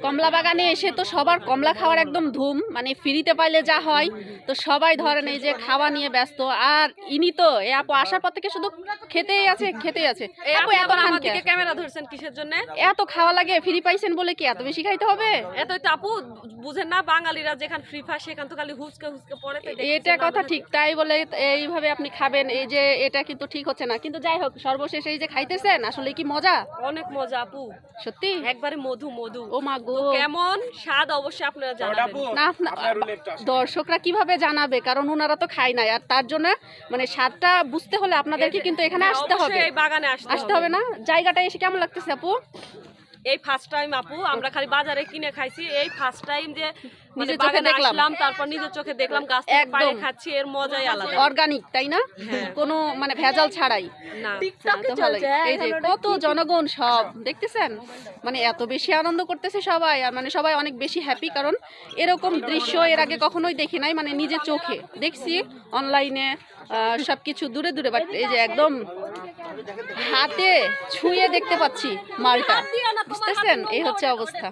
কমলা বাগানে এসে তো সবার কমলা খাওয়ার একদম ধুম, মানে ফ্রিতে পাইলে যা হয়, তো সবাই ধরেন এই যে খাওয়া নিয়ে ব্যস্ত। আর ইনি তো এই আপু আসার পর থেকে শুধু খেতেই আছে খেতেই আছে। আপু এত খান আমার কে? দিকে ক্যামেরা ধরছেন কিসের জন্য? এত খাওয়া লাগে, ফ্রি পাইছেন বলে কি এত বেশি খাইতে হবে? এতই তো আপু বুঝেন না, বাঙালিরা যেখান ফ্রি ফায়ার সেখান তো খালি হুসকে হুসকে পড়ে। এটা কথা ঠিক, তাই বলে এইভাবে আপনি খাবেন, এই যে এটা কিন্তু ঠিক হচ্ছে না। কিন্তু যাই হোক, সর্বশেষ এই যে খাইতেছেন, আসলে কি মজা? অনেক মজা আপু, সত্যি একবারে মধু মধু। ও মা গো, কেমন স্বাদ অবশ্যই আপনারা জানাবেন। না দর্শকরা কিভাবে জানাবে, কারণ ওনারা তো খায় নাই। আর তার জন্য মানে স্বাদটা বুঝতে হলে আপনাদেরকে কিন্তু এখানে আসতে হবে, অবশ্যই এই বাগানে আসতে হবে না? জায়গাটা এসে কেমন লাগতেছে আপু? এই ফার্স্ট টাইম আপু, আমরা খালি বাজারে কিনে খাইছি, এই ফার্স্ট টাইম যে মানে নিজের চোখে বাগানে দেখলাম। আসলাম, তারপর নিজের চোখে দেখলাম, গাছ থেকে একদম। পাড়ে খাচ্ছি, এর মজাই আলাদা। অর্গানিক, তাই না? কোনো মানে ভেজাল ছাড়াই। না হ্যাঁ, তো ভালোই। এই যে কত জনগণ সব দেখতেছেন, মানে এত বেশি আনন্দ করতেছে সবাই। আর মানে সবাই অনেক বেশি হ্যাপি, কারণ এরকম দৃশ্য এর আগে কখনোই দেখি নাই, মানে নিজের চোখে দেখছি অনলাইনে সবকিছু দূরে দূরে, বাট এই যে একদম হাতে ছুঁয়ে দেখতে পাচ্ছি মালটা, বুঝতেছেন? এই হচ্ছে অবস্থা।